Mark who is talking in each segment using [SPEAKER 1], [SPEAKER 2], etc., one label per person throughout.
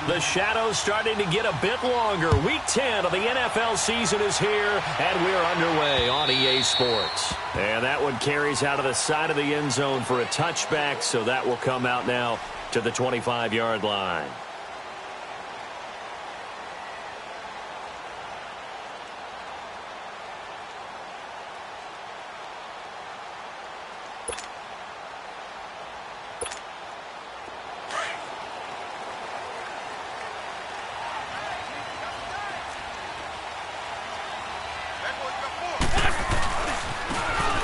[SPEAKER 1] The shadow's starting to get a bit longer. Week 10 of the NFL season is here, and we're underway on EA Sports. And that one carries out of the side of the end zone for a touchback, so that will come out now to the 25-yard line.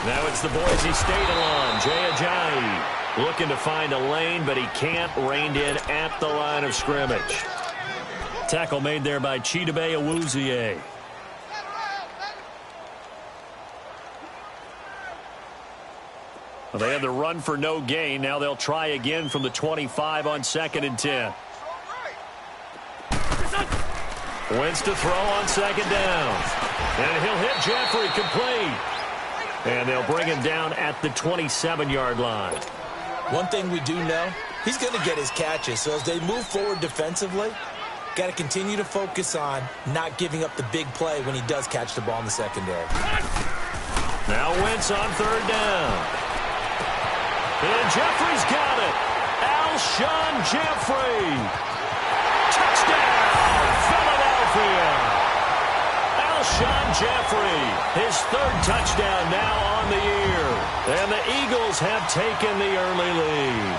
[SPEAKER 1] Now it's the Boise State alum, Jay Ajayi, looking to find a lane, but he can't. Reined in at the line of scrimmage. Tackle made there by Chidobe Awuzie. Well, they had the run for no gain. Now they'll try again from the 25 on 2nd and 10. Wentz to throw on 2nd down. And he'll hit Jeffrey complete. And they'll bring him down at the 27-yard line.
[SPEAKER 2] One thing we do know, he's going to get his catches. So as they move forward defensively, got to continue to focus on not giving up the big play when he does catch the ball in the secondary.
[SPEAKER 1] Now Wentz on 3rd down. And Jeffrey's got it. Alshon Jeffrey. Touchdown, Philadelphia. Alshon Jeffrey, his 3rd touchdown now on the year. And the Eagles have taken the early lead.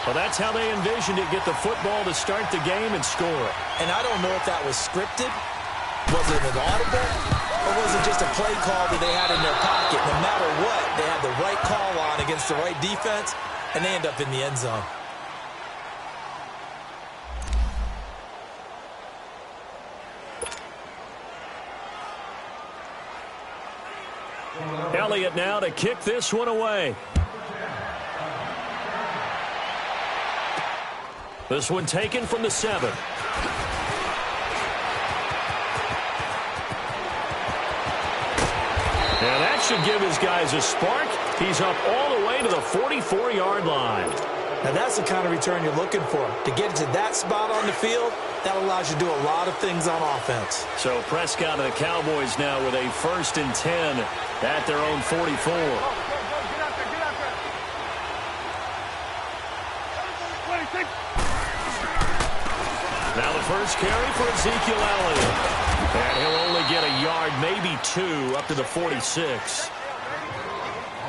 [SPEAKER 1] Well, that's how they envisioned it, get the football to start the game and score.
[SPEAKER 2] And I don't know if that was scripted. Was it an audible? Or was it just a play call that they had in their pocket? No matter what, they had the right call on against the right defense, and they end up in the end zone.
[SPEAKER 1] Elliott now to kick this one away. This one taken from the 7. Now that should give his guys a spark. He's up all the way to the 44-yard line.
[SPEAKER 2] Now that's the kind of return you're looking for. To get to that spot on the field, that allows you to do a lot of things on offense.
[SPEAKER 1] So Prescott and the Cowboys now with a 1st and 10 at their own 44. Now the first carry for Ezekiel Elliott. And he'll only get a yard, maybe 2, up to the 46.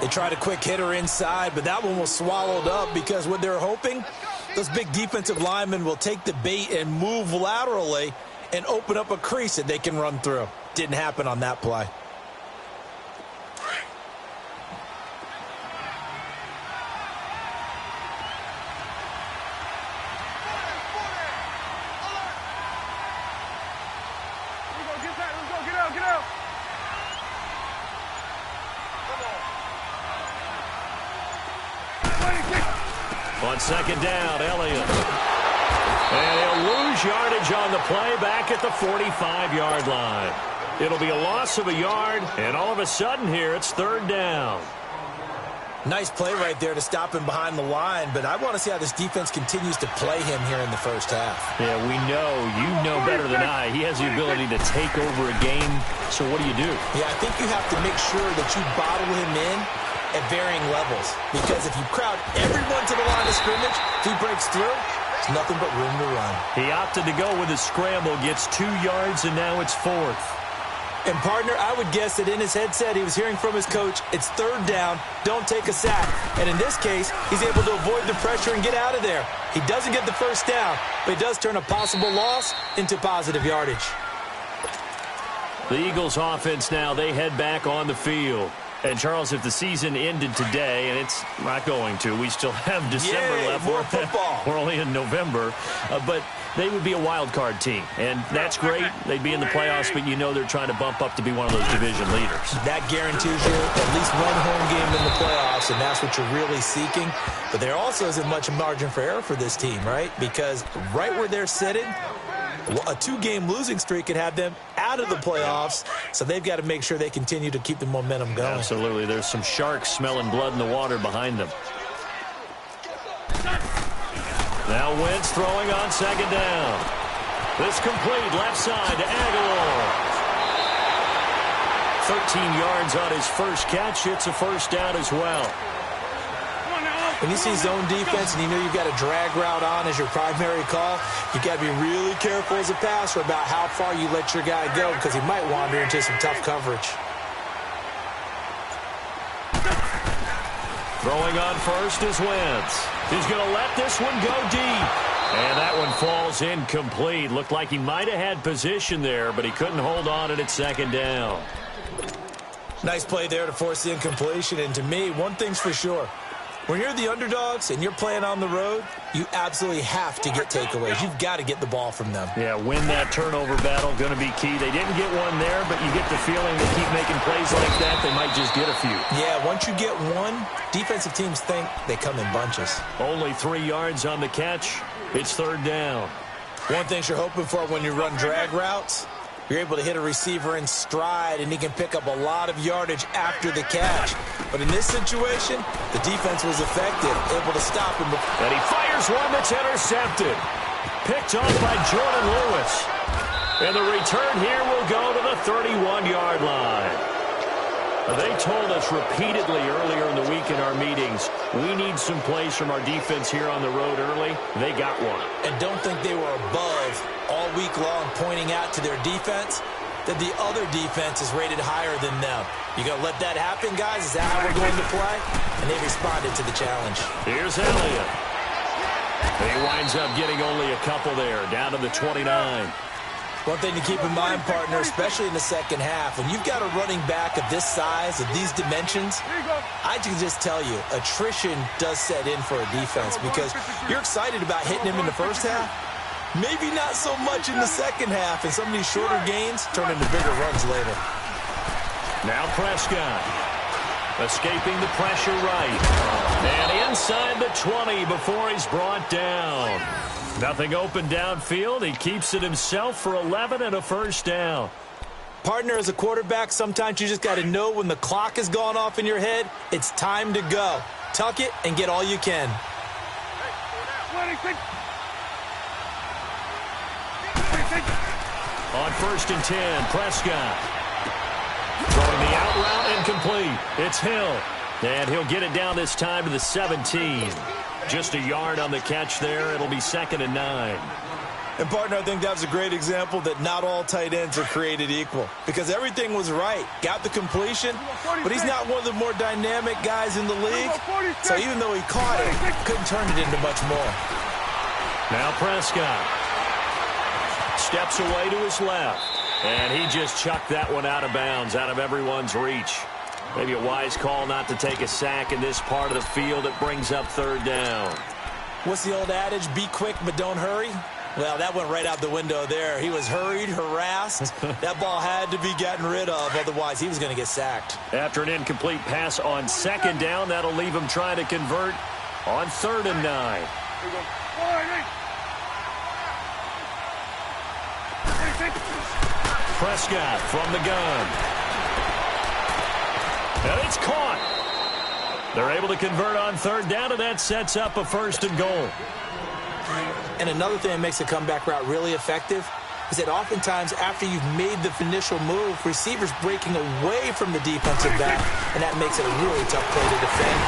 [SPEAKER 2] They tried a quick hitter inside, but that one was swallowed up because what they're hoping, those big defensive linemen will take the bait and move laterally and open up a crease that they can run through. Didn't happen on that play.
[SPEAKER 1] On 2nd down, Elliott. And he'll lose yardage on the play back at the 45-yard line. It'll be a loss of a yard, and all of a sudden here it's 3rd down.
[SPEAKER 2] Nice play right there to stop him behind the line, but I want to see how this defense continues to play him here in the first half.
[SPEAKER 1] Yeah, we know. You know better than I. He has the ability to take over a game, so what do?
[SPEAKER 2] Yeah, I think you have to make sure that you bottle him in at varying levels, because if you crowd everyone to the line of scrimmage, if he breaks through, there's nothing but room to run.
[SPEAKER 1] He opted to go with a scramble, gets 2 yards, and now it's 4th.
[SPEAKER 2] And, partner, I would guess that in his headset he was hearing from his coach, it's 3rd down, don't take a sack. And in this case, he's able to avoid the pressure and get out of there. He doesn't get the first down, but he does turn a possible loss into positive yardage.
[SPEAKER 1] The Eagles offense now, they head back on the field. And, Charles, if the season ended today, and it's not going to, we still have December left.
[SPEAKER 2] More football.
[SPEAKER 1] We're only in November. But they would be a wild card team, and that's great. They'd be in the playoffs, but you know they're trying to bump up to be one of those division leaders.
[SPEAKER 2] That guarantees you at least one home game in the playoffs, and that's what you're really seeking. But there also isn't much margin for error for this team, right? Because right where they're sitting, a 2-game losing streak could have them out of the playoffs, so they've got to make sure they continue to keep the momentum going.
[SPEAKER 1] Absolutely. There's some sharks smelling blood in the water behind them. Now Wentz throwing on second down. This complete left side to Aguilar. 13 yards on his first catch. It's a first down as well.
[SPEAKER 2] When you see zone defense and you know you've got a drag route on as your primary call, you've got to be really careful as a passer about how far you let your guy go because he might wander into some tough coverage.
[SPEAKER 1] Throwing on first is Wentz. He's going to let this one go deep. And that one falls incomplete. Looked like he might have had position there, but he couldn't hold on at second down.
[SPEAKER 2] Nice play there to force the incompletion. And to me, one thing's for sure. When you're the underdogs and you're playing on the road, you absolutely have to get takeaways. You've got to get the ball from them.
[SPEAKER 1] Yeah, win that turnover battle, going to be key. They didn't get one there, but you get the feeling they keep making plays like that, they might just get a few.
[SPEAKER 2] Yeah, once you get one, defensive teams think they come in bunches.
[SPEAKER 1] Only 3 yards on the catch. It's third down.
[SPEAKER 2] One thing you're hoping for when you run drag routes, you're able to hit a receiver in stride, and he can pick up a lot of yardage after the catch. But in this situation, the defense was effective, able to stop him.
[SPEAKER 1] And he fires one that's intercepted. Picked off by Jordan Lewis. And the return here will go to the 31-yard line. They told us repeatedly earlier in the week in our meetings, we need some plays from our defense here on the road early. They got one.
[SPEAKER 2] And don't think they were above all week long pointing out to their defense that the other defense is rated higher than them. You going to let that happen, guys? Is that how we're going to play? And they responded to the challenge.
[SPEAKER 1] Here's Elliott. He winds up getting only a couple there, down to the 29.
[SPEAKER 2] One thing to keep in mind, partner, especially in the second half, when you've got a running back of this size, of these dimensions, I can just tell you, attrition does set in for a defense because you're excited about hitting him in the first half. Maybe not so much in the second half, and some of these shorter gains turn into bigger runs later.
[SPEAKER 1] Now Prescott, escaping the pressure right. And inside the 20 before he's brought down. Nothing open downfield. He keeps it himself for 11 and a first down.
[SPEAKER 2] Partner, as a quarterback, sometimes you just got to know when the clock has gone off in your head, it's time to go. Tuck it and get all you can.
[SPEAKER 1] On first and 10, Prescott. Throwing the out route incomplete. It's Hill. And he'll get it down this time to the 17. Just a yard on the catch there. It'll be 2nd and 9.
[SPEAKER 2] And, partner, I think that was a great example that not all tight ends are created equal because everything was right. Got the completion, but he's not one of the more dynamic guys in the league. So even though he caught it, couldn't turn it into much more.
[SPEAKER 1] Now Prescott steps away to his left, and he just chucked that one out of bounds, out of everyone's reach. Maybe a wise call not to take a sack in this part of the field. It brings up third down.
[SPEAKER 2] What's the old adage? Be quick, but don't hurry. Well, that went right out the window there. He was hurried, harassed. That ball had to be gotten rid of. Otherwise, he was going to get sacked.
[SPEAKER 1] After an incomplete pass on second down, that'll leave him trying to convert on 3rd and 9. Prescott from the gun. And it's caught. They're able to convert on 3rd down, and that sets up a 1st and goal.
[SPEAKER 2] And another thing that makes a comeback route really effective is that oftentimes after you've made the initial move, receivers breaking away from the defensive back, and that makes it a really tough play to defend.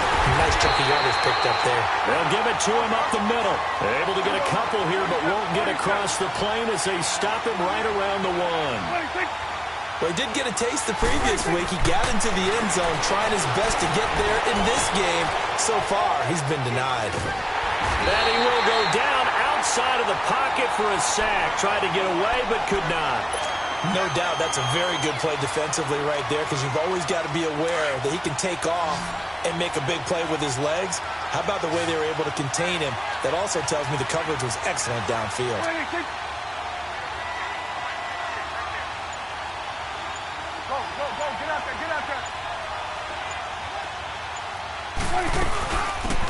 [SPEAKER 2] Nice chunk of yardage picked up there.
[SPEAKER 1] They'll give it to him up the middle. They're able to get a couple here, but won't get across the plane as they stop him right around the 1.
[SPEAKER 2] Well, he did get a taste the previous week. He got into the end zone trying his best to get there in this game. So far, he's been denied.
[SPEAKER 1] And he will go down outside of the pocket for a sack. Tried to get away, but could not.
[SPEAKER 2] No doubt that's a very good play defensively right there because you've always got to be aware that he can take off and make a big play with his legs. How about the way they were able to contain him? That also tells me the coverage was excellent downfield.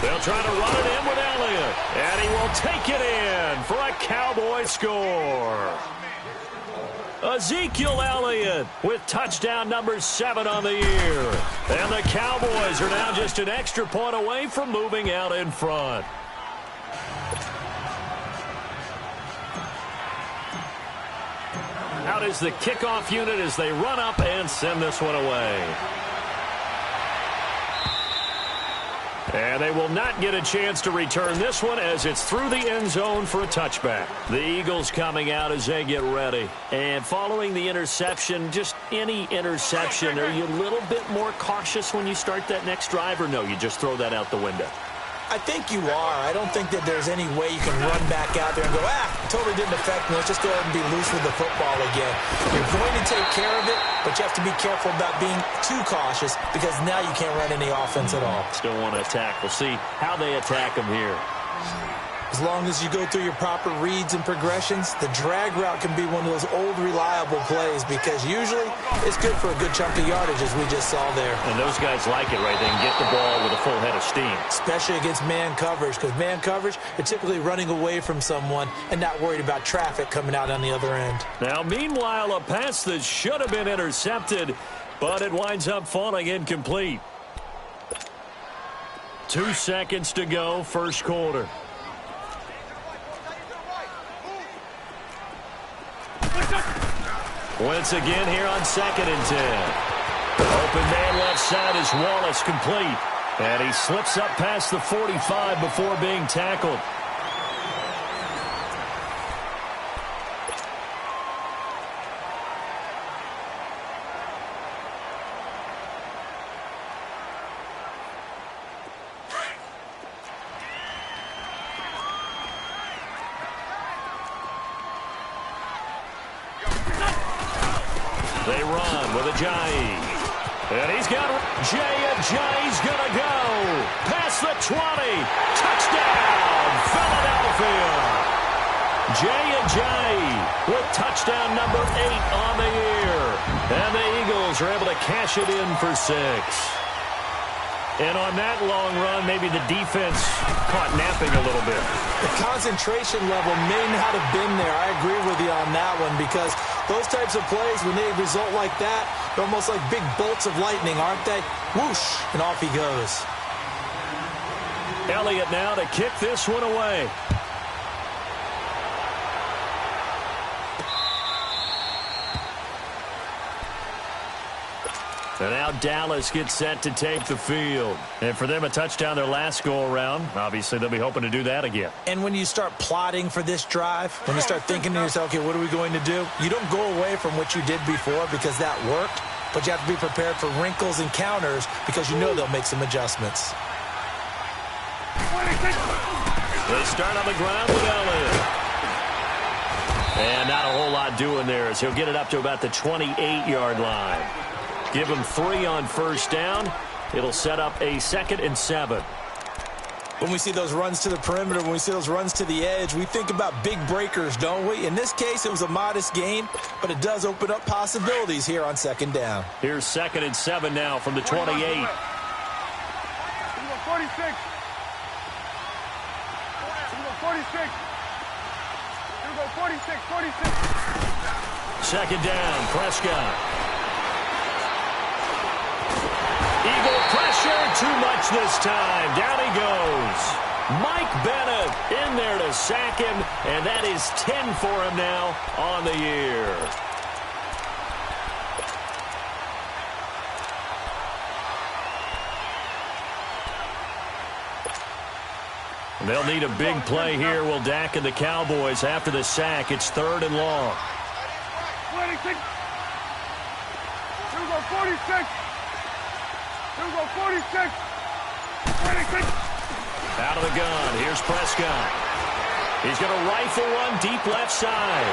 [SPEAKER 1] They'll try to run it in with Elliott. And he will take it in for a Cowboy score. Ezekiel Elliott with touchdown number 7 on the year. And the Cowboys are now just an extra point away from moving out in front. is the kickoff unit as they run up and send this one away. And they will not get a chance to return this one as it's through the end zone for a touchback. The Eagles coming out as they get ready. And following the interception, just any interception, are you a little bit more cautious when you start that next drive, or no, you just throw that out the window?
[SPEAKER 2] I think you are. I don't think that there's any way you can run back out there and go, totally didn't affect me. Let's just go ahead and be loose with the football again. You're going to take care of it, but you have to be careful about being too cautious because now you can't run any offense at all.
[SPEAKER 1] Still want to attack. We'll see how they attack them here.
[SPEAKER 2] As long as you go through your proper reads and progressions, the drag route can be one of those old, reliable plays because usually it's good for a good chunk of yardage, as we just saw there.
[SPEAKER 1] And those guys like it, right? They can get the ball with a full head of steam.
[SPEAKER 2] Especially against man coverage, because man coverage, they're typically running away from someone and not worried about traffic coming out on the other end.
[SPEAKER 1] Now, meanwhile, a pass that should have been intercepted, but it winds up falling incomplete. 2 seconds to go, first quarter. Once again here on 2nd and 10. Open man left side is Wallace, complete. And he slips up past the 45 before being tackled. They run with Ajayi. And he's got Ajayi's going to go. Past the 20. Touchdown, Philadelphia. Ajayi with touchdown number 8 on the year. And the Eagles are able to cash it in for 6. And on that long run, maybe the defense caught napping a little bit.
[SPEAKER 2] The concentration level may not have been there. I agree with you on that one because those types of plays, when they result like that, they're almost like big bolts of lightning, aren't they? Whoosh, and off he goes.
[SPEAKER 1] Elliott now to kick this one away. And now Dallas gets set to take the field. And for them, a touchdown their last go-around. Obviously, they'll be hoping to do that again.
[SPEAKER 2] And when you start plotting for this drive, when you start thinking to yourself, okay, what are we going to do? You don't go away from what you did before because that worked, but you have to be prepared for wrinkles and counters because you know they'll make some adjustments.
[SPEAKER 1] They start on the ground with Elliott. And not a whole lot doing there as he'll get it up to about the 28-yard line. Give him 3 on first down. It'll set up a 2nd and 7.
[SPEAKER 2] When we see those runs to the perimeter, when we see those runs to the edge, we think about big breakers, don't we? In this case, it was a modest gain, but it does open up possibilities here on 2nd down.
[SPEAKER 1] Here's 2nd and 7 now from the 28.
[SPEAKER 3] 46. 46. 46.
[SPEAKER 1] 2nd down, Prescott. Eagle pressure, too much this time. Down he goes. Mike Bennett in there to sack him, and that is 10 for him now on the year. They'll need a big play here. Will Dak and the Cowboys after the sack. It's 3rd and long.
[SPEAKER 3] 46. 46. 46. 46.
[SPEAKER 1] Out of the gun. Here's Prescott. He's going to rifle one deep left side.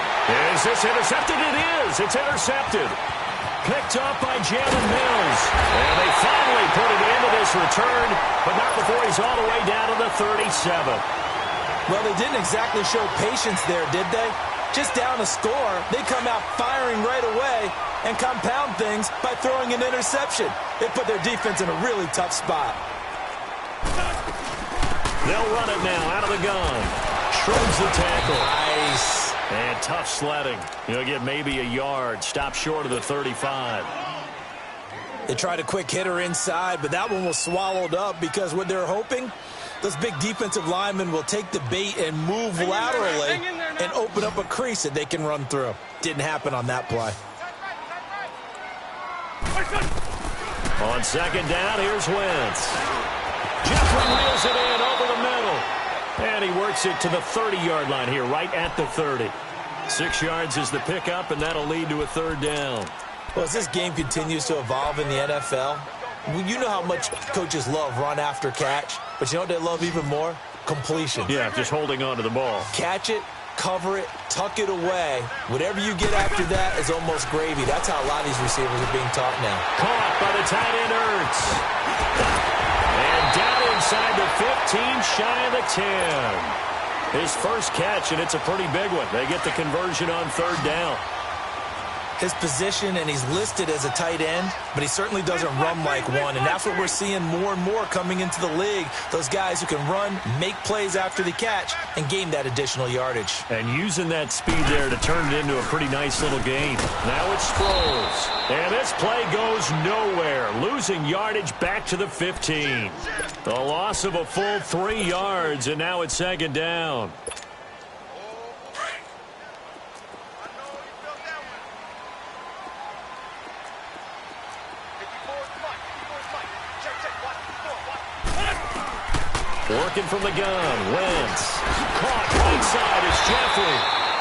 [SPEAKER 1] Is this intercepted? It is. It's intercepted. Picked up by Jalen Mills. And they finally put it into this return, but not before he's all the way down to the 37.
[SPEAKER 2] Well, they didn't exactly show patience there, did they? Just down a score, they come out firing right away and compound things by throwing an interception. They put their defense in a really tough spot.
[SPEAKER 1] They'll run it now out of the gun. Shrugs the tackle.
[SPEAKER 2] Nice.
[SPEAKER 1] And tough sledding. He'll get maybe a yard. Stop short of the 35.
[SPEAKER 2] They tried a quick hitter inside, but that one was swallowed up because what they're hoping, those big defensive linemen will take the bait and move laterally and open up a crease that they can run through. Didn't happen on that play.
[SPEAKER 1] On second down, here's Wentz. Jeffrey wheels it in over the middle. And he works it to the 30-yard line here, right at the 30. 6 yards is the pickup, and that'll lead to a third down.
[SPEAKER 2] Well, as this game continues to evolve in the NFL, you know how much coaches love run after catch, but you know what they love even more? Completion.
[SPEAKER 1] Yeah, just holding on to the ball.
[SPEAKER 2] Catch it, cover it, tuck it away. Whatever you get after that is almost gravy. That's how a lot of these receivers are being taught now.
[SPEAKER 1] Caught by the tight end, Ertz. And down inside the 15, shy of the 10. His first catch, and it's a pretty big one. They get the conversion on third down.
[SPEAKER 2] His position, and he's listed as a tight end, but he certainly doesn't run like one, and that's what we're seeing more and more coming into the league. Those guys who can run, make plays after the catch, and gain that additional yardage.
[SPEAKER 1] And using that speed there to turn it into a pretty nice little game. Now it's Sproles. And this play goes nowhere, losing yardage back to the 15. The loss of a full 3 yards, and now it's second down. Working from the gun, Wentz. Caught right side is Jeffrey.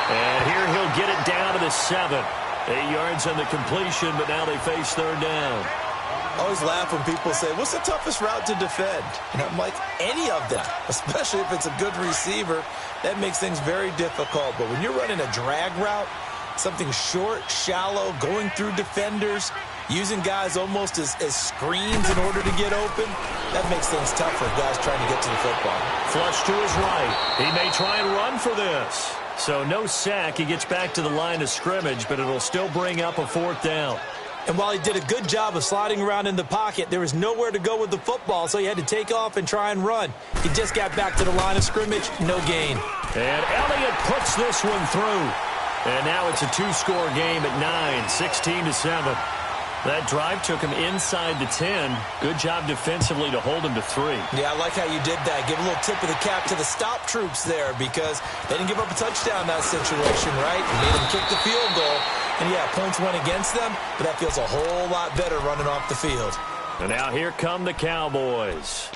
[SPEAKER 1] And here he'll get it down to the 7. 8 yards on the completion, but now they face third down.
[SPEAKER 2] I always laugh when people say, what's the toughest route to defend? And I'm like, any of them, especially if it's a good receiver. That makes things very difficult. But when you're running a drag route, something short, shallow, going through defenders, using guys almost as screens in order to get open, that makes things tough for guys trying to get to the football.
[SPEAKER 1] Flush to his right. He may try and run for this. So no sack. He gets back to the line of scrimmage, but it'll still bring up a fourth down.
[SPEAKER 2] And while he did a good job of sliding around in the pocket, there was nowhere to go with the football, so he had to take off and try and run. He just got back to the line of scrimmage, no gain.
[SPEAKER 1] And Elliott puts this one through. And now it's a 2-score game at 9, 16-7. That drive took him inside the 10. Good job defensively to hold him to 3.
[SPEAKER 2] Yeah, I like how you did that. Give a little tip of the cap to the stop troops there because they didn't give up a touchdown in that situation, right? Made them kick the field goal. And, yeah, points went against them, but that feels a whole lot better running off the field.
[SPEAKER 1] And now here come the Cowboys.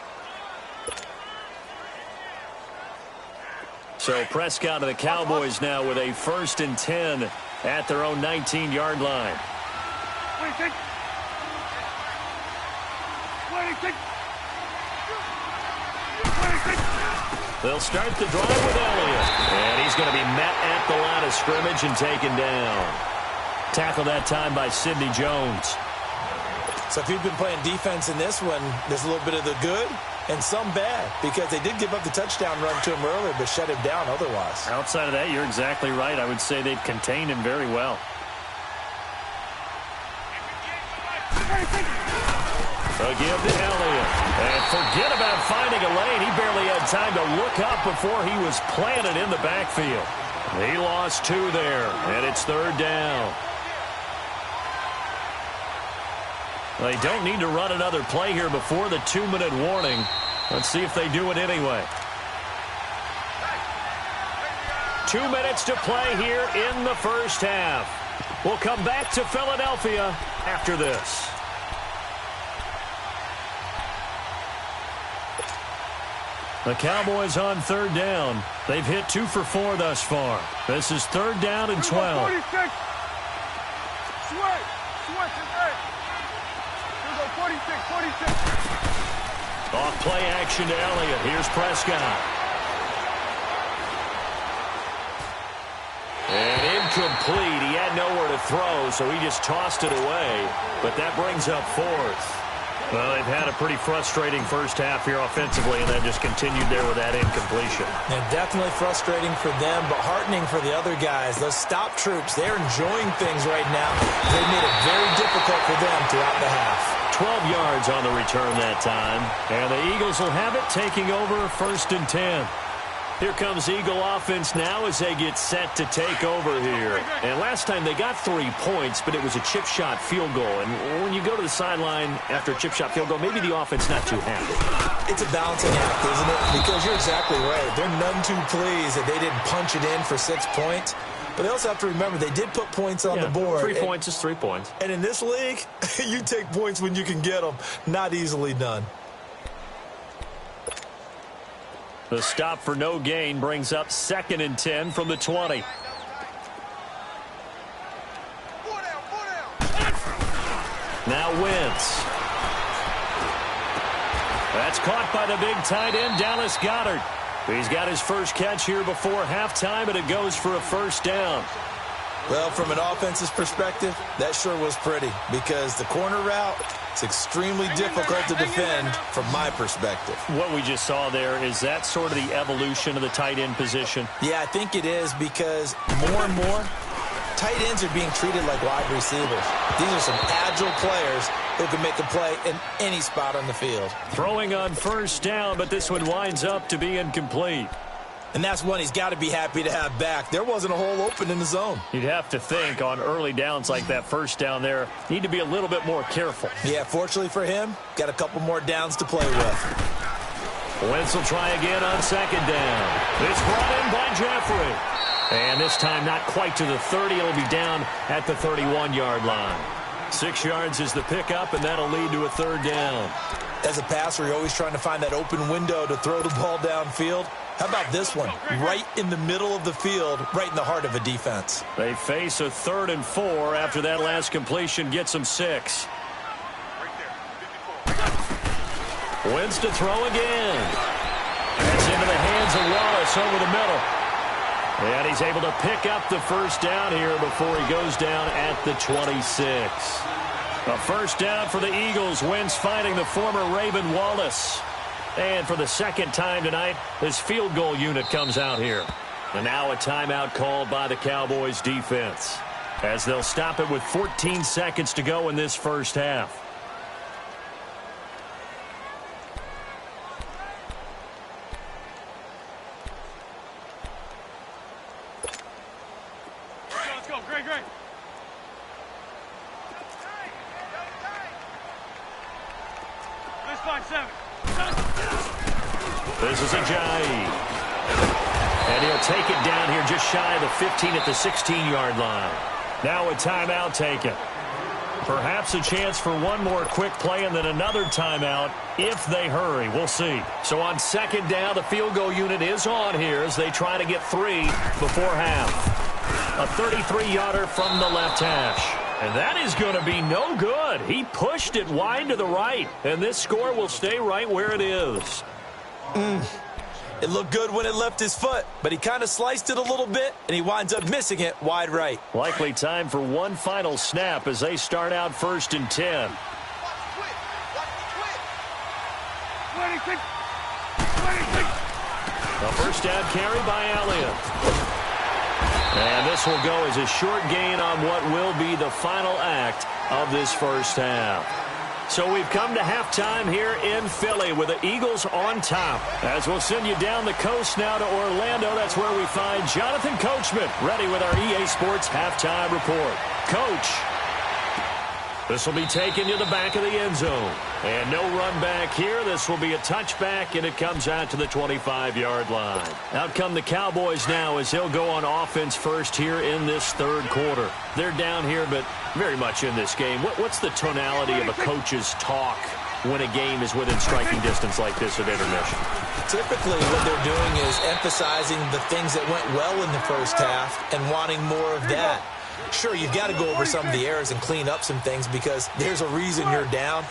[SPEAKER 1] So Prescott and the Cowboys now with a 1st and 10 at their own 19-yard line. They'll start the drive with Elliott. And he's going to be met at the line of scrimmage and taken down. Tackled that time by Sidney Jones.
[SPEAKER 2] So if you've been playing defense in this one, there's a little bit of the good and some bad because they did give up the touchdown run to him earlier but shut him down otherwise.
[SPEAKER 1] Outside of that, you're exactly right. I would say they've contained him very well. A give to Elliott. And forget about finding a lane. He barely had time to look up before he was planted in the backfield. He lost 2 there, and it's third down. They don't need to run another play here before the 2-minute warning. Let's see if they do it anyway. 2 minutes to play here in the first half. We'll come back to Philadelphia after this. The Cowboys on third down. They've hit 2 for 4 thus far. This is third down and 12.
[SPEAKER 3] 46. Switch. Switch. 46.
[SPEAKER 1] Off play action to Elliott. Here's Prescott. And incomplete. He had nowhere to throw, so he just tossed it away. But that brings up 4th. Well, they've had a pretty frustrating first half here offensively, and then just continued there with that incompletion.
[SPEAKER 2] And definitely frustrating for them, but heartening for the other guys. Those stop troops, they're enjoying things right now. They've made it very difficult for them throughout the half.
[SPEAKER 1] 12 yards on the return that time. And the Eagles will have it, taking over 1st and 10. Here comes Eagle offense now as they get set to take over here. And last time they got 3 points, but it was a chip shot field goal. And when you go to the sideline after a chip shot field goal, maybe the offense not too happy.
[SPEAKER 2] It's a balancing act, isn't it? Because you're exactly right. They're none too pleased that they didn't punch it in for 6 points. But they also have to remember they did put points on the board.
[SPEAKER 1] 3 points is 3 points.
[SPEAKER 2] And in this league, you take points when you can get them. Not easily done.
[SPEAKER 1] The stop for no gain brings up 2nd and 10 from the 20. Now Wentz. That's caught by the big tight end, Dallas Goedert. He's got his first catch here before halftime, and it goes for a first down.
[SPEAKER 2] Well, from an offensive perspective, that sure was pretty because the corner route is extremely difficult to defend from my perspective.
[SPEAKER 1] What we just saw there, is that sort of the evolution of the tight end position?
[SPEAKER 2] Yeah, I think it is because more and more, tight ends are being treated like wide receivers. These are some agile players who can make a play in any spot on the field.
[SPEAKER 1] Throwing on first down, but this one winds up to be incomplete.
[SPEAKER 2] And that's one he's got to be happy to have back. There wasn't a hole open in the zone.
[SPEAKER 1] You'd have to think on early downs like that first down there, need to be a little bit more careful.
[SPEAKER 2] Yeah, fortunately for him, got a couple more downs to play with.
[SPEAKER 1] Wentz will try again on 2nd down. It's brought in by Jeffrey. And this time not quite to the 30. It'll be down at the 31-yard line. 6 yards is the pickup, and that'll lead to a 3rd down.
[SPEAKER 2] As a passer, you're always trying to find that open window to throw the ball downfield. How about this one? Right in the middle of the field, right in the heart of a defense.
[SPEAKER 1] They face a 3rd and 4 after that last completion gets them 6. Wentz to throw again. That's into the hands of Wallace over the middle. And he's able to pick up the first down here before he goes down at the 26. A first down for the Eagles. Wentz fighting the former Raven Wallace. And for the 2nd time tonight, this field goal unit comes out here. And now a timeout called by the Cowboys defense, as they'll stop it with 14 seconds to go in this first half.
[SPEAKER 3] Let's go. Great. Let's find 7.
[SPEAKER 1] This is Ajayi. And he'll take it down here just shy of the 15 at the 16-yard line. Now a timeout taken. Perhaps a chance for one more quick play and then another timeout if they hurry. We'll see. So on 2nd down, the field goal unit is on here as they try to get 3 before half. A 33-yarder from the left hash. And that is going to be no good. He pushed it wide to the right. And this score will stay right where it is.
[SPEAKER 2] It looked good when it left his foot, but he kind of sliced it a little bit, and he winds up missing it wide right.
[SPEAKER 1] Likely time for one final snap as they start out 1st and 10.
[SPEAKER 3] 26.
[SPEAKER 1] A first down carry by Elliott. And this will go as a short gain on what will be the final act of this first half. So we've come to halftime here in Philly with the Eagles on top. As we'll send you down the coast now to Orlando, that's where we find Jonathan Coachman ready with our EA Sports halftime report. Coach, this will be taken to the back of the end zone. And no run back here. This will be a touchback, and it comes out to the 25-yard line. Out come the Cowboys now as they'll go on offense first here in this 3rd quarter. They're down here, but very much in this game. What's the tonality of a coach's talk when a game is within striking distance like this at intermission?
[SPEAKER 2] Typically, what they're doing is emphasizing the things that went well in the first half and wanting more of that. Sure, you've got to go over some of the errors and clean up some things because there's a reason you're down.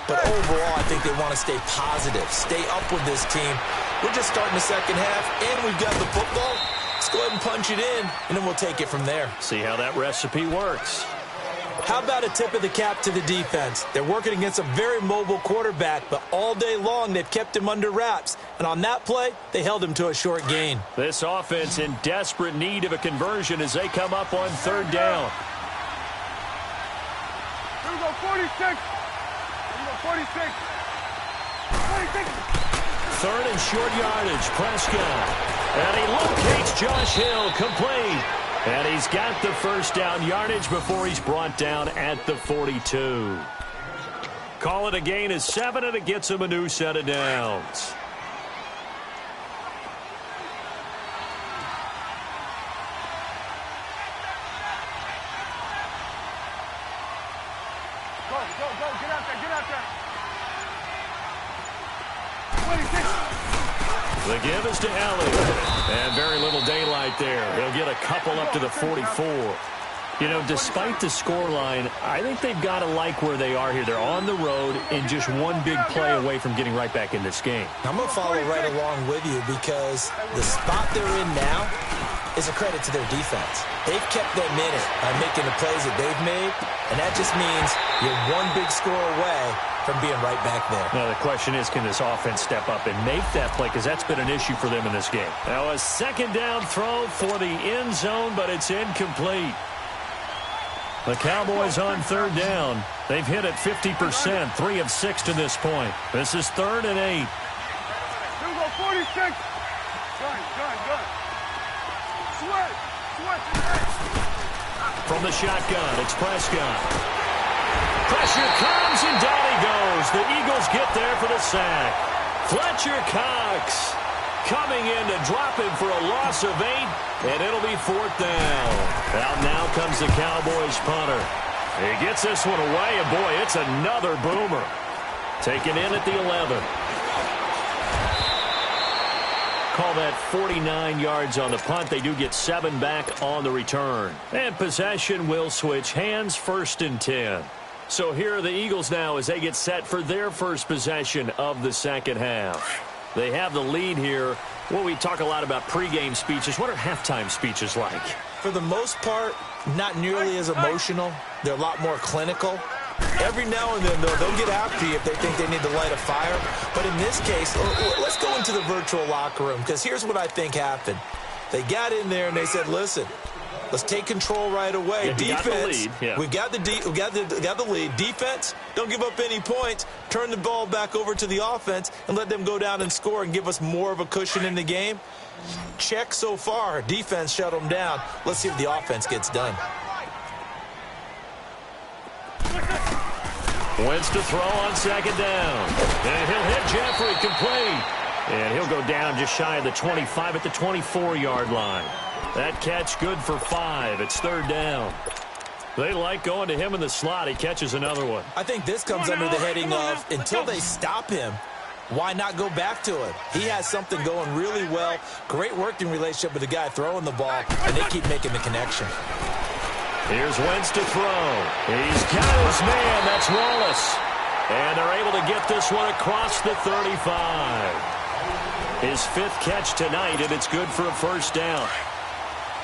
[SPEAKER 2] But overall, I think they want to stay positive, stay up with this team. We're just starting the 2nd half, and we've got the football. Let's go ahead and punch it in, and then we'll take it from there.
[SPEAKER 1] See how that recipe works.
[SPEAKER 2] How about a tip of the cap to the defense? They're working against a very mobile quarterback, but all day long they've kept him under wraps. And on that play, they held him to a short gain.
[SPEAKER 1] This offense in desperate need of a conversion as they come up on 3rd down.
[SPEAKER 3] Here we go, 46. Here we go, 46. 46.
[SPEAKER 1] third and short yardage. Prescott. And he locates Josh Hill, complete. And he's got the first down yardage before he's brought down at the 42. Call it a gain of 7, and it gets him a new set of downs.
[SPEAKER 3] Go, get out there. 26.
[SPEAKER 1] The give is to Elliott. And very little daylight there. He'll get a couple up to the 44. You know, despite the scoreline, I think they've got to like where they are here. They're on the road and just one big play away from getting right back in this game.
[SPEAKER 2] I'm going to follow right along with you because the spot they're in now is a credit to their defense. They've kept them in it by making the plays that they've made, and that just means you're one big score away from being right back there.
[SPEAKER 1] Now, the question is, can this offense step up and make that play? Because that's been an issue for them in this game. Now, a second down throw for the end zone, but it's incomplete. The Cowboys on third down. They've hit it 50%, 3 of 6 to this point. This is 3rd and 8.
[SPEAKER 3] Here we go, 46. Gun. Sweat.
[SPEAKER 1] From the shotgun, it's Prescott. Pressure comes, and down he goes. The Eagles get there for the sack. Fletcher Cox coming in to drop him for a loss of 8, and it'll be 4th down. Out now comes the Cowboys punter. He gets this one away, and boy, it's another boomer. Taken in at the 11. Call that 49 yards on the punt. They do get 7 back on the return. And possession will switch hands, 1st and 10. So here are the Eagles now as they get set for their first possession of the second half. They have the lead here. Well, we talk a lot about pregame speeches. What are halftime speeches like?
[SPEAKER 2] For the most part, not nearly as emotional. They're a lot more clinical. Every now and then, though, they'll get after you if they think they need to light a fire. But in this case, let's go into the virtual locker room, because here's what I think happened. They got in there and they said, listen, let's take control right away.
[SPEAKER 1] Yeah,
[SPEAKER 2] defense,
[SPEAKER 1] we
[SPEAKER 2] got the lead. Defense, don't give up any points. Turn the ball back over to the offense and let them go down and score and give us more of a cushion in the game. Check so far. Defense shut them down. Let's see if the offense gets done.
[SPEAKER 1] Wentz to throw on second down. And he'll hit Jeffrey, complete. And he'll go down just shy of the 25 at the 24-yard line. That catch good for 5. It's 3rd down. They like going to him in the slot. He catches another one.
[SPEAKER 2] I think this comes under the heading of until they stop him, why not go back to it? He has something going really well. Great working relationship with the guy throwing the ball, and they keep making the connection.
[SPEAKER 1] Here's Wentz to throw. He's got his man. That's Wallace. And they're able to get this one across the 35. His 5th catch tonight, and it's good for a 1st down.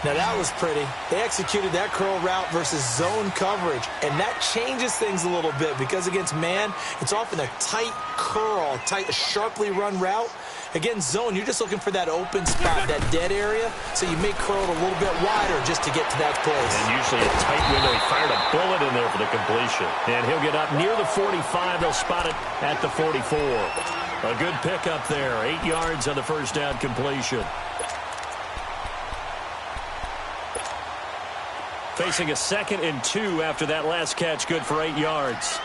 [SPEAKER 2] Now, that was pretty. They executed that curl route versus zone coverage, and that changes things a little bit because against man, it's often a tight curl, sharply run route. Against zone, you're just looking for that open spot, that dead area, so you may curl it a little bit wider just to get to that place.
[SPEAKER 1] And usually a tight window. He fired a bullet in there for the completion. And he'll get up near the 45. They'll spot it at the 44. A good pickup there. 8 yards on the 1st down completion. Facing a 2nd and 2 after that last catch, good for 8 yards.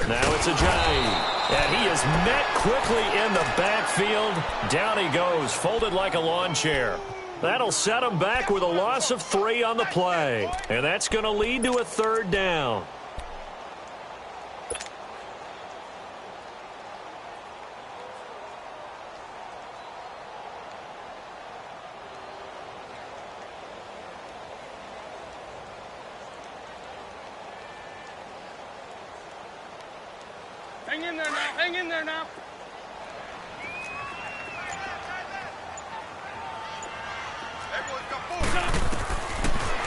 [SPEAKER 1] Now it's Ajayi, and he is met quickly in the backfield. Down he goes, folded like a lawn chair. That'll set him back with a loss of 3 on the play, and that's going to lead to a 3rd down.
[SPEAKER 3] Hang in there now.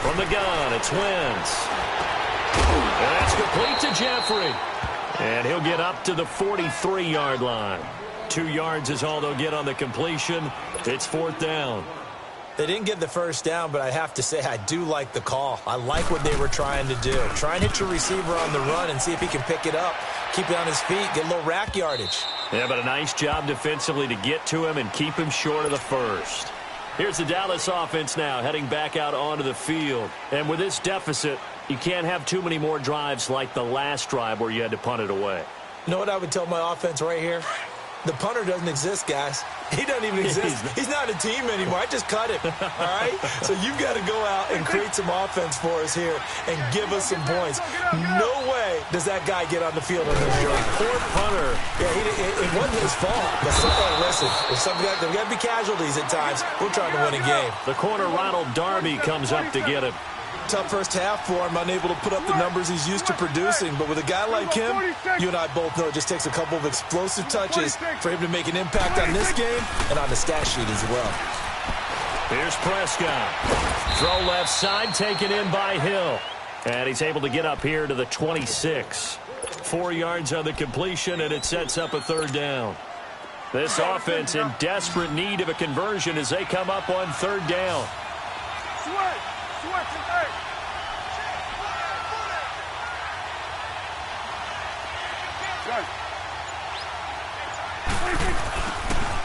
[SPEAKER 1] From the gun, it's Wentz. And that's complete to Jeffrey. And he'll get up to the 43-yard line. 2 yards is all they'll get on the completion. It's 4th down.
[SPEAKER 2] They didn't get the first down, but I have to say I do like the call. I like what they were trying to do. Try and hit your receiver on the run and see if he can pick it up, keep it on his feet, get a little rack yardage.
[SPEAKER 1] Yeah, but a nice job defensively to get to him and keep him short of the first. Here's the Dallas offense now heading back out onto the field. And with this deficit, you can't have too many more drives like the last drive where you had to punt it away.
[SPEAKER 2] You know what I would tell my offense right here? The punter doesn't exist, guys. He doesn't even exist. He's not a team anymore. I just cut him, all right? So you've got to go out and create some offense for us here and give us some points. No way does that guy get on the field on this drive.
[SPEAKER 1] Poor punter.
[SPEAKER 2] Yeah, it wasn't his fault. But listen, there's got to be casualties at times. We're trying to win a game.
[SPEAKER 1] The corner, Ronald Darby, comes up to get him.
[SPEAKER 2] Tough first half for him, unable to put up the numbers he's used to producing. But with a guy like him, you and I both know it just takes a couple of explosive touches for him to make an impact on this game and on the stat sheet as well.
[SPEAKER 1] Here's Prescott. Throw left side, taken in by Hill. And he's able to get up here to the 26. 4 yards on the completion, and it sets up a third down. This offense in desperate need of a conversion as they come up on third down.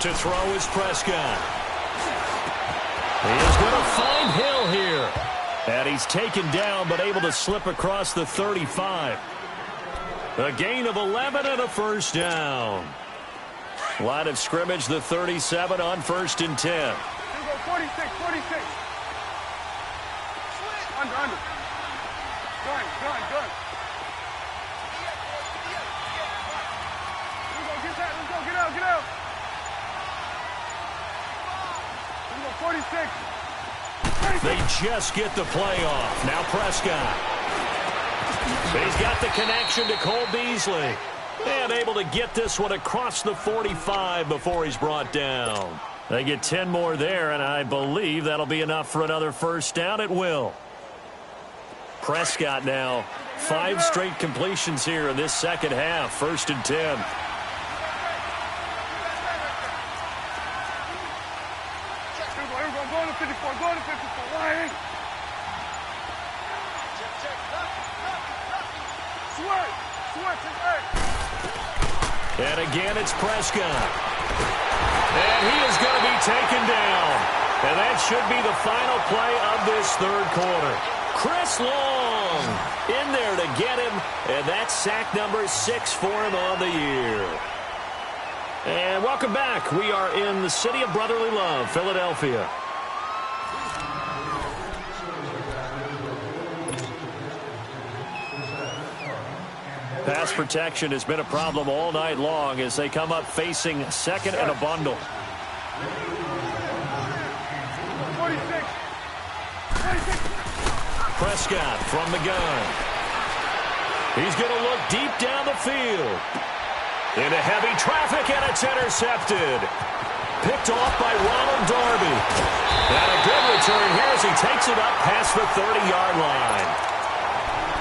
[SPEAKER 1] To throw is Prescott. He is going to find Hill here. And he's taken down but able to slip across the 35. A gain of 11 and a first down. Line of scrimmage, the 37 on 1st and 10.
[SPEAKER 3] 46. Under. Gun. Let's go, get out. 46.
[SPEAKER 1] They just get the play off. Now Prescott. He's got the connection to Cole Beasley. And able to get this one across the 45 before he's brought down. They get 10 more there, and I believe that'll be enough for another first down. It will. Prescott now, 5 straight completions here in this second half. 1st and 10.
[SPEAKER 3] Go to 54. Line.
[SPEAKER 1] And again, it's Prescott. And he is going to be taken down. And that should be the final play of this third quarter. Chris Long in there to get him. And that's sack number 6 for him on the year. And welcome back. We are in the city of brotherly love, Philadelphia. Pass protection has been a problem all night long as they come up facing second and a bundle.
[SPEAKER 3] 46.
[SPEAKER 1] Prescott from the gun. He's going to look deep down the field. Into heavy traffic, and it's intercepted. Picked off by Ronald Darby. And a good return here as he takes it up past the 30-yard line.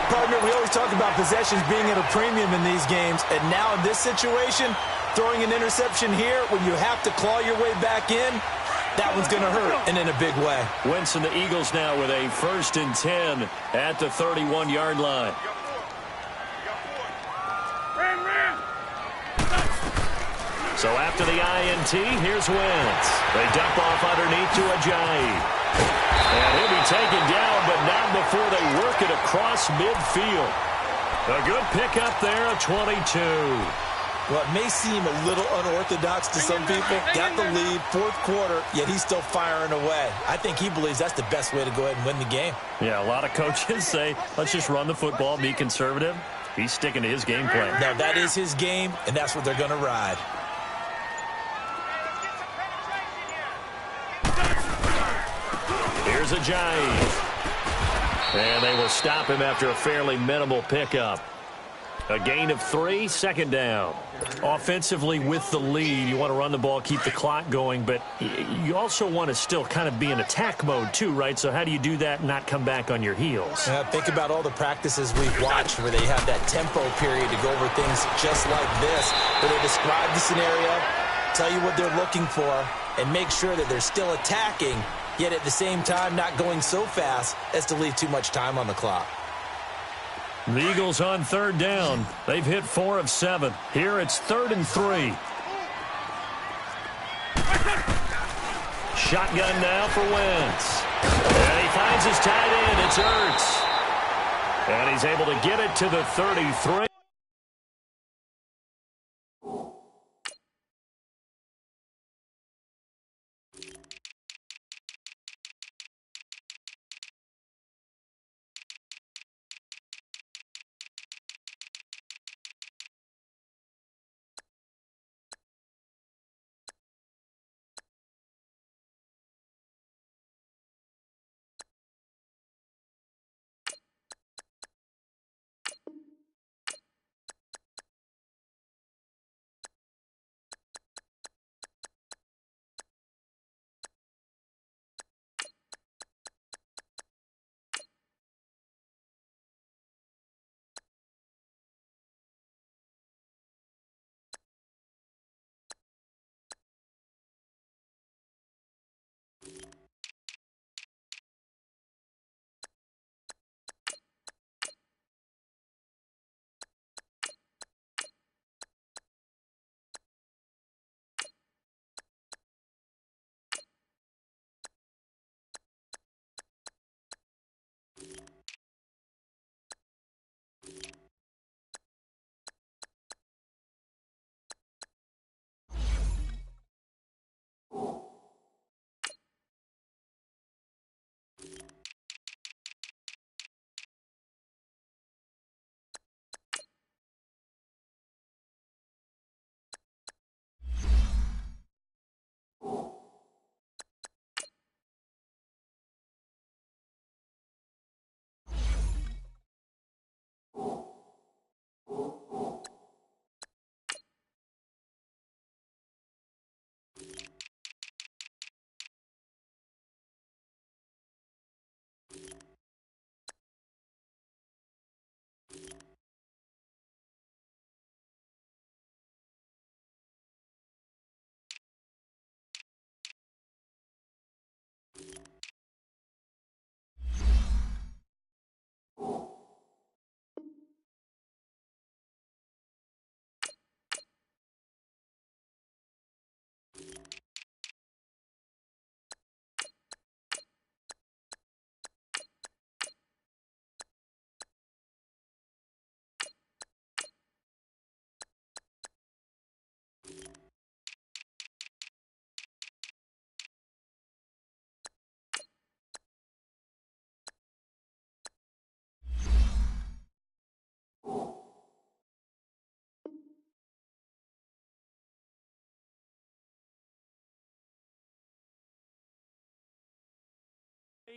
[SPEAKER 2] Partner, we always talk about possessions being at a premium in these games, and now in this situation, throwing an interception here when you have to claw your way back in, that one's going to hurt, and in a big way.
[SPEAKER 1] Wentz and the Eagles now with a 1st and 10 at the 31-yard line. So after the INT, here's Wentz. They dump off underneath to Ajayi. And he'll be taken down, but not before they work it across midfield. A good pickup there, a 22.
[SPEAKER 2] Well, it may seem a little unorthodox to some people. Got the lead, 4th quarter, yet he's still firing away. I think he believes that's the best way to go ahead and win the game.
[SPEAKER 1] Yeah, a lot of coaches say, let's just run the football, be conservative. He's sticking to his game plan.
[SPEAKER 2] Now, that is his game, and that's what they're going to ride.
[SPEAKER 1] Here's Ajayi. And they will stop him after a fairly minimal pickup. A gain of 3, 2nd down. Offensively with the lead, you want to run the ball, keep the clock going, but you also want to still kind of be in attack mode too, right? So how do you do that and not come back on your heels?
[SPEAKER 2] Think about all the practices we've watched where they have that tempo period to go over things just like this, where they describe the scenario, tell you what they're looking for, and make sure that they're still attacking yet at the same time not going so fast as to leave too much time on the clock.
[SPEAKER 1] The Eagles on third down. They've hit 4 of 7. Here it's 3rd and 3. Shotgun now for Wentz. And he finds his tight end. It's Ertz. And he's able to get it to the 33.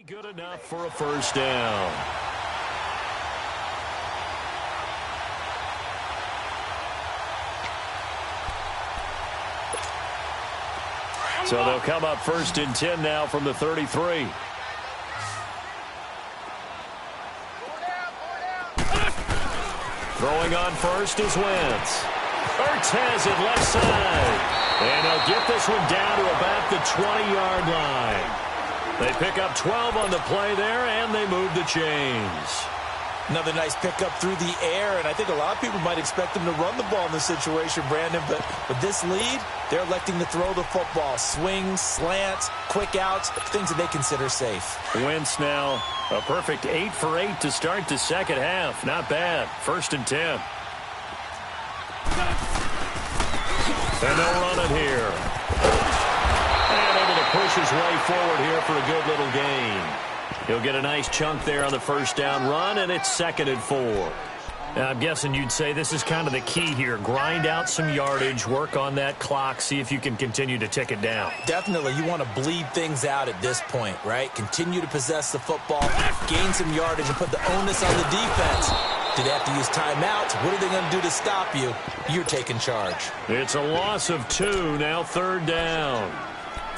[SPEAKER 1] Good enough for a first down. So they'll come up 1st and 10 now from the 33. Throwing on first is Wentz. Ertz has it left side. And he'll get this one down to about the 20-yard line. They pick up 12 on the play there, and they move the chains.
[SPEAKER 2] Another nice pickup through the air, and I think a lot of people might expect them to run the ball in this situation, Brandon, but with this lead, they're electing to throw the football. Swings, slants, quick outs, things that they consider safe.
[SPEAKER 1] Wentz now a perfect 8 for 8 to start the second half. Not bad. 1st and 10. And they'll run it here. And able to push his way forward here for a good little gain. He'll get a nice chunk there on the first down run, and it's 2nd and 4. I'm guessing you'd say this is kind of the key here. Grind out some yardage, work on that clock, see if you can continue to tick it down.
[SPEAKER 2] Definitely. You want to bleed things out at this point, right? Continue to possess the football, gain some yardage, and put the onus on the defense. Do they have to use timeouts? What are they going to do to stop you? You're taking charge.
[SPEAKER 1] It's a loss of 2, now 3rd down.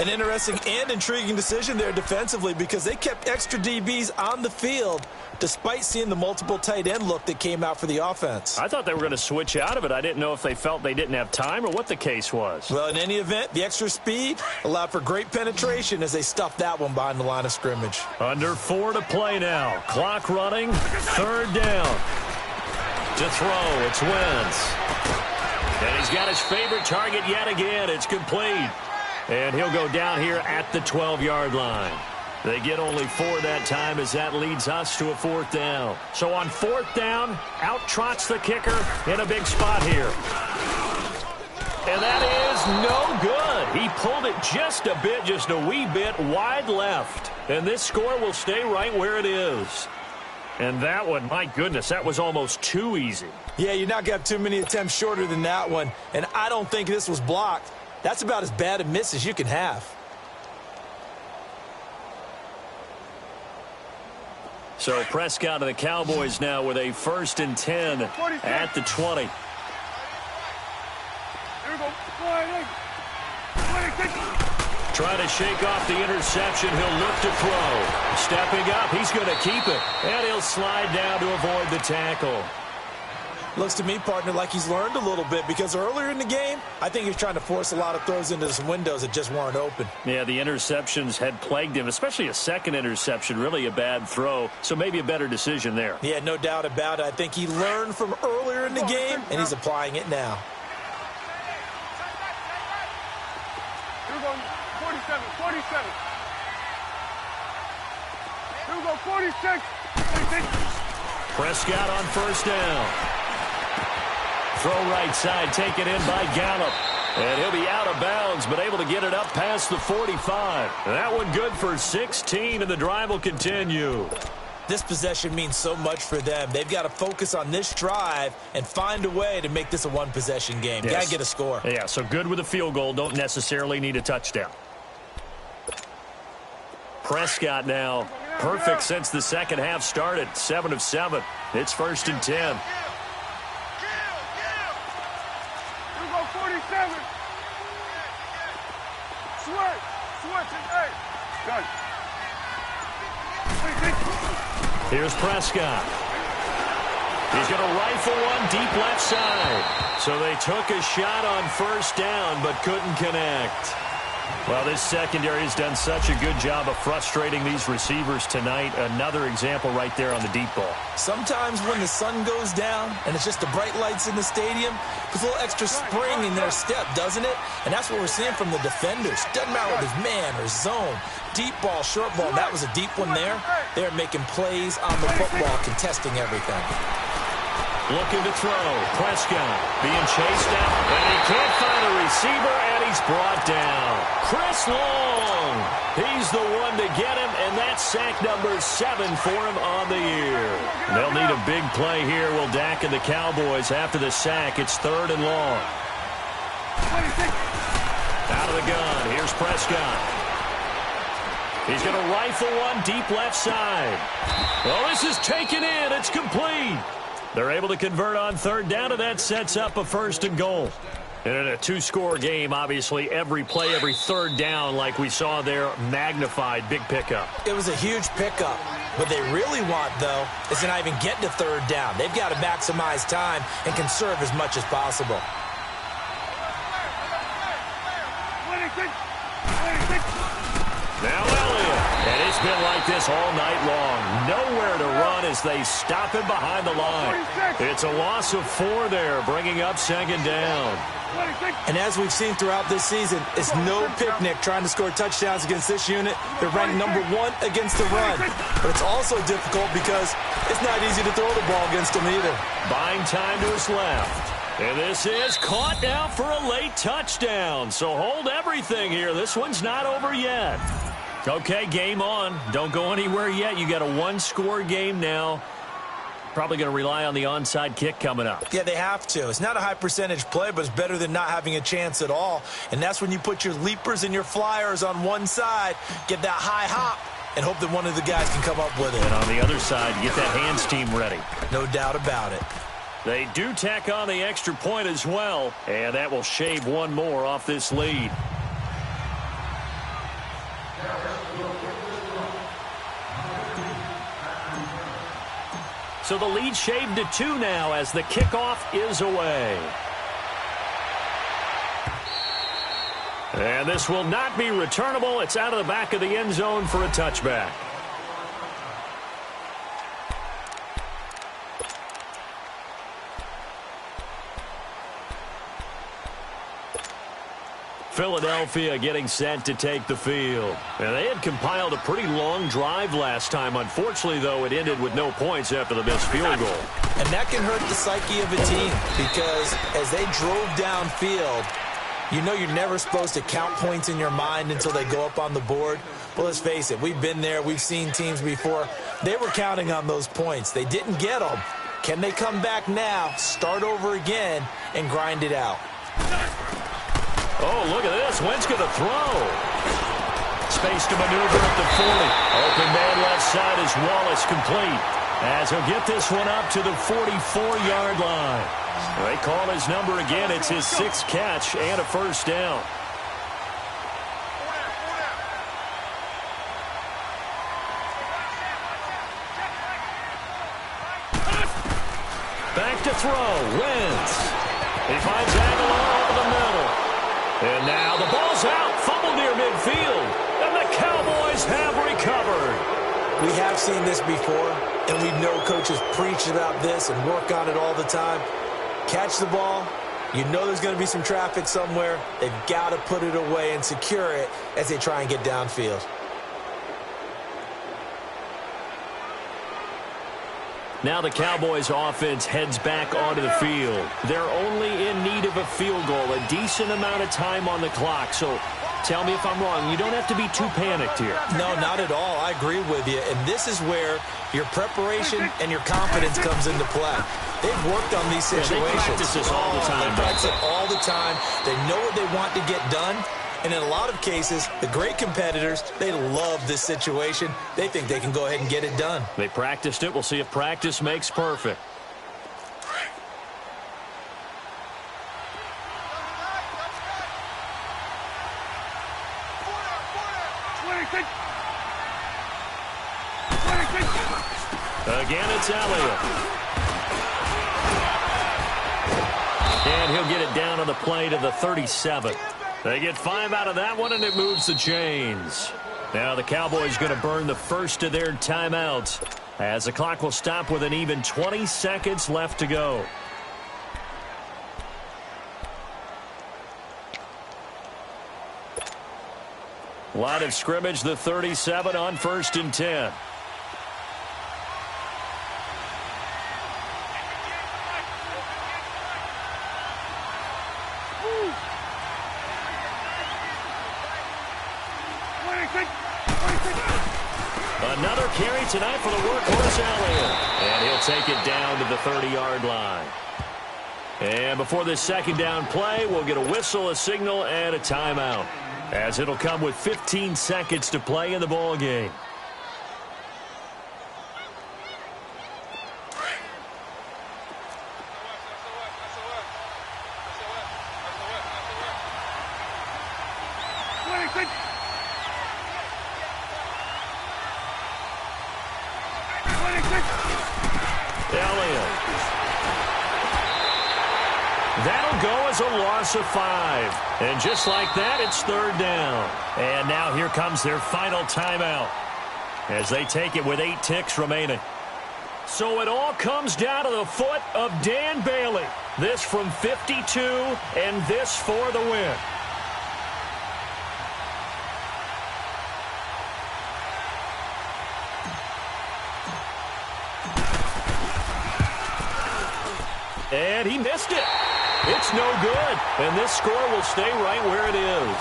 [SPEAKER 2] An interesting and intriguing decision there defensively because they kept extra DBs on the field despite seeing the multiple tight end look that came out for the offense.
[SPEAKER 1] I thought they were going to switch out of it. I didn't know if they felt they didn't have time or what the case was.
[SPEAKER 2] Well, in any event, the extra speed allowed for great penetration as they stuffed that one behind the line of scrimmage.
[SPEAKER 1] Under 4 to play now. Clock running. 3rd down. To throw, it's Wentz. And he's got his favorite target yet again. It's complete. And he'll go down here at the 12-yard line. They get only 4 that time as that leads us to a 4th down. So on 4th down, out trots the kicker in a big spot here. And that is no good. He pulled it just a bit, just a wee bit wide left. And this score will stay right where it is. And that one, my goodness, that was almost too easy.
[SPEAKER 2] Yeah, you're not going to have too many attempts shorter than that one. And I don't think this was blocked. That's about as bad a miss as you can have.
[SPEAKER 1] So Prescott of the Cowboys now with a 1st and 10 at the 20.
[SPEAKER 3] Here we go.
[SPEAKER 1] Trying to shake off the interception. He'll look to throw. Stepping up, he's going to keep it. And he'll slide down to avoid the tackle.
[SPEAKER 2] Looks to me, partner, like he's learned a little bit because earlier in the game, I think he's trying to force a lot of throws into some windows that just weren't open.
[SPEAKER 1] Yeah, the interceptions had plagued him, especially a second interception, really a bad throw. So maybe a better decision there.
[SPEAKER 2] Yeah, no doubt about it. I think he learned from earlier in the game, and he's applying it now.
[SPEAKER 3] Here we go. 47. 47. Here we go. 46. 46.
[SPEAKER 1] Prescott on 1st down. Throw right side, taken in by Gallup. And he'll be out of bounds, but able to get it up past the 45. And that one good for 16, and the drive will continue.
[SPEAKER 2] This possession means so much for them. They've got to focus on this drive and find a way to make this a one-possession game.
[SPEAKER 1] Yes.
[SPEAKER 2] Got to get a score.
[SPEAKER 1] Yeah, so good with a field goal. Don't necessarily need a touchdown. Prescott now perfect since the second half started. 7 of 7. It's 1st and 10. Here's Prescott. He's going to rifle one deep left side. So they took a shot on 1st down but couldn't connect. Well, this secondary has done such a good job of frustrating these receivers tonight. Another example right there on the deep ball.
[SPEAKER 2] Sometimes when the sun goes down and it's just the bright lights in the stadium, there's a little extra spring in their step, doesn't it? And that's what we're seeing from the defenders. Doesn't matter whether it's man or zone. Deep ball, short ball. That was a deep one there. They're making plays on the football, contesting everything.
[SPEAKER 1] Looking to throw. Prescott being chased out. And he can't find a receiver, and he's brought down. Chris Long. He's the one to get him, and that's sack number 7 for him on the year. They'll need a big play here, will Dak and the Cowboys after the sack. It's 3rd and long. Out of the gun. Here's Prescott. He's going to rifle one deep left side. Well, this is taken in. It's complete. They're able to convert on 3rd down, and that sets up a 1st and goal. And in a 2-score game, obviously, every play, every 3rd down, like we saw there, magnified, big pickup.
[SPEAKER 2] It was a huge pickup. What they really want, though, is to not even get to 3rd down. They've got to maximize time and conserve as much as possible.
[SPEAKER 1] Now Elliott, and it's been like this all night long. Nowhere to run as they stop him behind the line. It's a loss of 4 there, bringing up 2nd down.
[SPEAKER 2] And as we've seen throughout this season, it's no picnic trying to score touchdowns against this unit. They're ranked number 1 against the run. But it's also difficult because it's not easy to throw the ball against them either.
[SPEAKER 1] Buying time to his left. And this is caught now for a late touchdown. So hold everything here. This one's not over yet. Okay, game on. Don't go anywhere yet. You got a 1-score game now. Probably going to rely on the onside kick coming up.
[SPEAKER 2] Yeah, they have to. It's not a high percentage play, but it's better than not having a chance at all. And that's when you put your leapers and your flyers on one side, get that high hop, and hope that one of the guys can come up with it.
[SPEAKER 1] And on the other side, get that hands team ready.
[SPEAKER 2] No doubt about it.
[SPEAKER 1] They do tack on the extra point as well, and that will shave one more off this lead. So the lead shaved to 2 now as the kickoff is away. And this will not be returnable. It's out of the back of the end zone for a touchback. Philadelphia getting set to take the field. And they had compiled a pretty long drive last time. Unfortunately, though, it ended with no points after the missed field goal.
[SPEAKER 2] And that can hurt the psyche of a team because as they drove downfield, you know you're never supposed to count points in your mind until they go up on the board. But let's face it, we've been there. We've seen teams before. They were counting on those points. They didn't get them. Can they come back now, start over again, and grind it out?
[SPEAKER 1] Oh, look at this. Wentz going to throw. Space to maneuver at the 40. Open man left side is Wallace complete. As he'll get this one up to the 44-yard line. They call his number again. It's his 6th catch and a first down. Back to throw. Wentz. He finds Aguilar over the middle. And now the ball's out. Fumble near midfield. And the Cowboys have recovered.
[SPEAKER 2] We have seen this before, and we know coaches preach about this and work on it all the time. Catch the ball. You know there's going to be some traffic somewhere. They've got to put it away and secure it as they try and get downfield.
[SPEAKER 1] Now the Cowboys offense heads back onto the field. They're only in need of a field goal, a decent amount of time on the clock. So tell me if I'm wrong. You don't have to be too panicked here.
[SPEAKER 2] No, not at all. I agree with you. And this is where your preparation and your confidence comes into play. They've worked on these situations.
[SPEAKER 1] Yeah, they practice this all the time.
[SPEAKER 2] They practice it all the time. They know what they want to get done. And in a lot of cases, the great competitors, they love this situation. They think they can go ahead and get it done.
[SPEAKER 1] They practiced it. We'll see if practice makes perfect. Again, it's Elliott. And he'll get it down on the play to the 37. They get 5 out of that one, and it moves the chains. Now the Cowboys going to burn the first of their timeouts as the clock will stop with an even 20 seconds left to go. Line of scrimmage, the 37 on 1st and 10. Another carry tonight for the workhorse Elliott. And he'll take it down to the 30-yard line. And before this second down play, we'll get a whistle, a signal, and a timeout, as it'll come with 15 seconds to play in the ball game. That'll go as a loss of 5. And just like that, it's 3rd down. And now here comes their final timeout as they take it with 8 ticks remaining. So it all comes down to the foot of Dan Bailey. This from 52 and this for the win. And he missed it. It's no good. And this score will stay right where it is.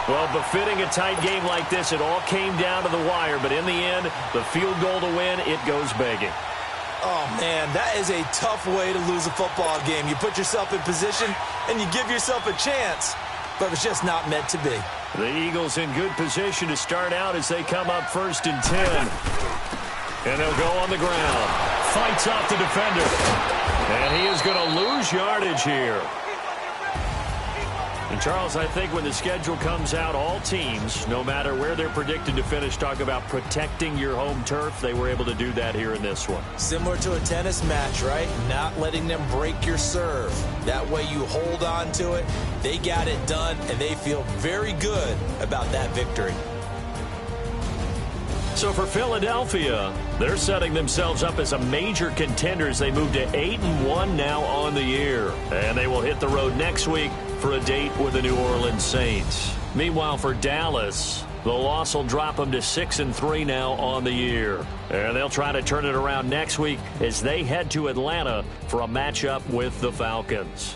[SPEAKER 1] Well, befitting a tight game like this, it all came down to the wire. But in the end, the field goal to win, it goes begging.
[SPEAKER 2] Oh, man, that is a tough way to lose a football game. You put yourself in position, and you give yourself a chance. But it's just not meant to be.
[SPEAKER 1] The Eagles in good position to start out as they come up 1st and 10. And they'll go on the ground. Fights off the defender. And he is going to lose yardage here. And, Charles, I think when the schedule comes out, all teams, no matter where they're predicted to finish, talk about protecting your home turf. They were able to do that here in this one.
[SPEAKER 2] Similar to a tennis match, right? Not letting them break your serve. That way you hold on to it. They got it done, and they feel very good about that victory.
[SPEAKER 1] So for Philadelphia, they're setting themselves up as a major contender as they move to 8-1 now on the year. And they will hit the road next week for a date with the New Orleans Saints. Meanwhile, for Dallas, the loss will drop them to 6-3 now on the year. And they'll try to turn it around next week as they head to Atlanta for a matchup with the Falcons.